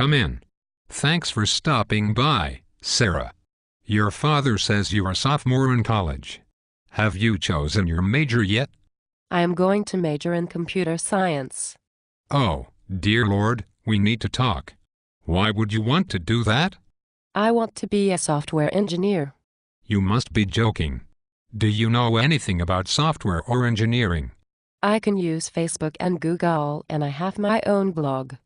Come in. Thanks for stopping by, Sarah. Your father says you're a sophomore in college. Have you chosen your major yet? I am going to major in computer science. Oh, dear Lord, we need to talk. Why would you want to do that? I want to be a software engineer. You must be joking. Do you know anything about software or engineering? I can use Facebook and Google, and I have my own blog.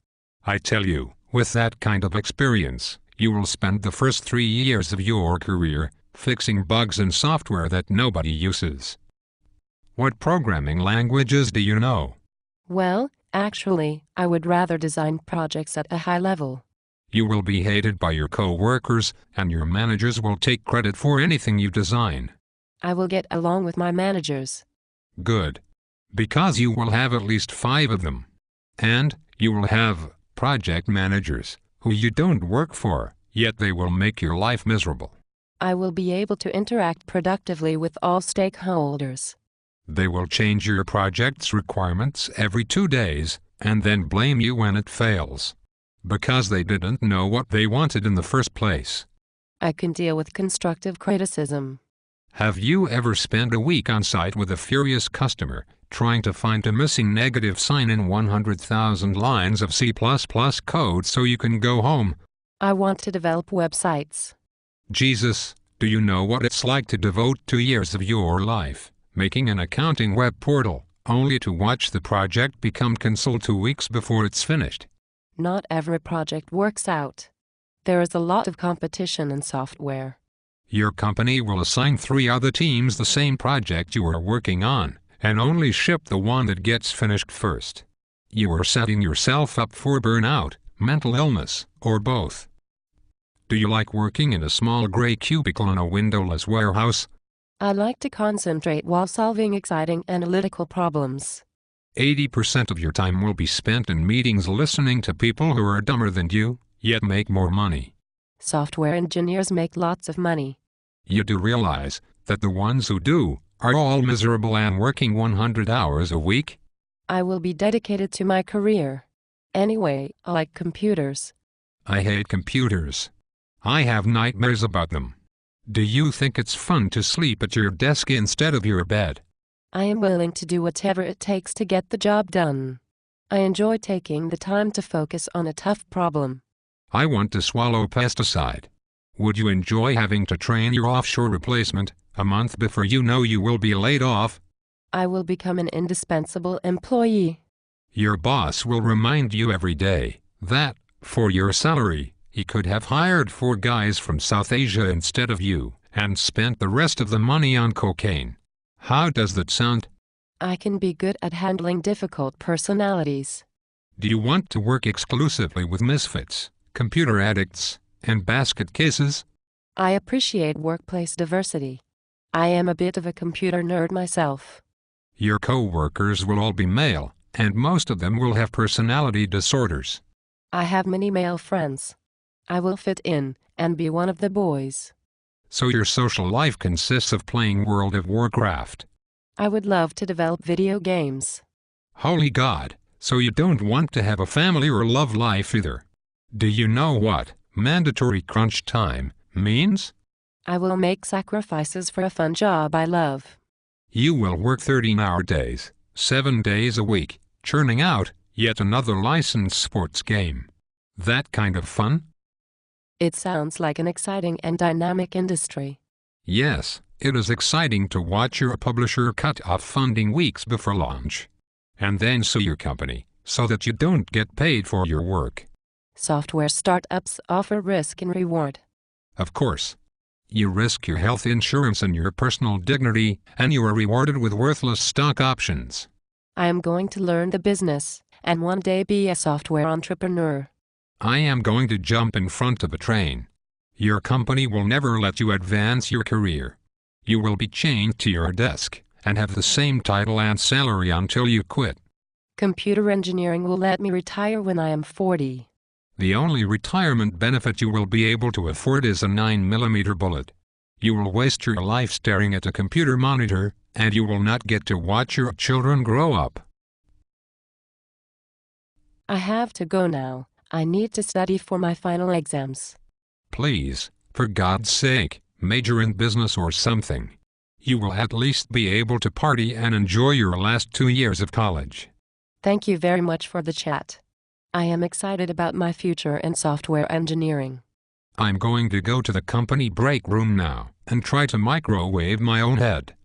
I tell you, with that kind of experience, you will spend the first 3 years of your career fixing bugs in software that nobody uses. What programming languages do you know? Well, actually, I would rather design projects at a high level. You will be hated by your co-workers, and your managers will take credit for anything you design. I will get along with my managers. Good. Because you will have at least 5 of them. And you will have project managers who you don't work for, yet they will make your life miserable. I will be able to interact productively with all stakeholders. They will change your project's requirements every 2 days, and then blame you when it fails. Because they didn't know what they wanted in the first place. I can deal with constructive criticism. Have you ever spent a week on site with a furious customer, trying to find a missing negative sign in 100,000 lines of C++ code so you can go home? I want to develop websites. Jesus, do you know what it's like to devote 2 years of your life making an accounting web portal, only to watch the project become cancelled 2 weeks before it's finished? Not every project works out. There is a lot of competition in software. Your company will assign 3 other teams the same project you are working on, and only ship the one that gets finished first. You are setting yourself up for burnout, mental illness, or both. Do you like working in a small gray cubicle in a windowless warehouse? I like to concentrate while solving exciting analytical problems. 80% of your time will be spent in meetings listening to people who are dumber than you, yet make more money. Software engineers make lots of money. You do realize that the ones who do are all miserable and working 100 hours a week? I will be dedicated to my career. Anyway, I like computers. I hate computers. I have nightmares about them. Do you think it's fun to sleep at your desk instead of your bed? I am willing to do whatever it takes to get the job done. I enjoy taking the time to focus on a tough problem. I want to swallow pesticide. Would you enjoy having to train your offshore replacement a month before you know you will be laid off? I will become an indispensable employee. Your boss will remind you every day that, for your salary, he could have hired 4 guys from South Asia instead of you, and spent the rest of the money on cocaine. How does that sound? I can be good at handling difficult personalities. Do you want to work exclusively with misfits, computer addicts, and basket cases? I appreciate workplace diversity. I am a bit of a computer nerd myself. Your co-workers will all be male, and most of them will have personality disorders. I have many male friends. I will fit in and be one of the boys. So your social life consists of playing World of Warcraft. I would love to develop video games. Holy God, so you don't want to have a family or love life either. Do you know what mandatory crunch time means? I will make sacrifices for a fun job I love. You will work 13-hour days, 7 days a week, churning out yet another licensed sports game. That kind of fun? It sounds like an exciting and dynamic industry. Yes, it is exciting to watch your publisher cut off funding weeks before launch, and then sue your company so that you don't get paid for your work. Software startups offer risk and reward. Of course. You risk your health insurance and your personal dignity, and you are rewarded with worthless stock options. I am going to learn the business, and one day be a software entrepreneur. I am going to jump in front of a train. Your company will never let you advance your career. You will be chained to your desk, and have the same title and salary until you quit. Computer engineering will let me retire when I am 40. The only retirement benefit you will be able to afford is a 9mm bullet. You will waste your life staring at a computer monitor, and you will not get to watch your children grow up. I have to go now. I need to study for my final exams. Please, for God's sake, major in business or something. You will at least be able to party and enjoy your last 2 years of college. Thank you very much for the chat. I am excited about my future in software engineering. I'm going to go to the company break room now and try to microwave my own head.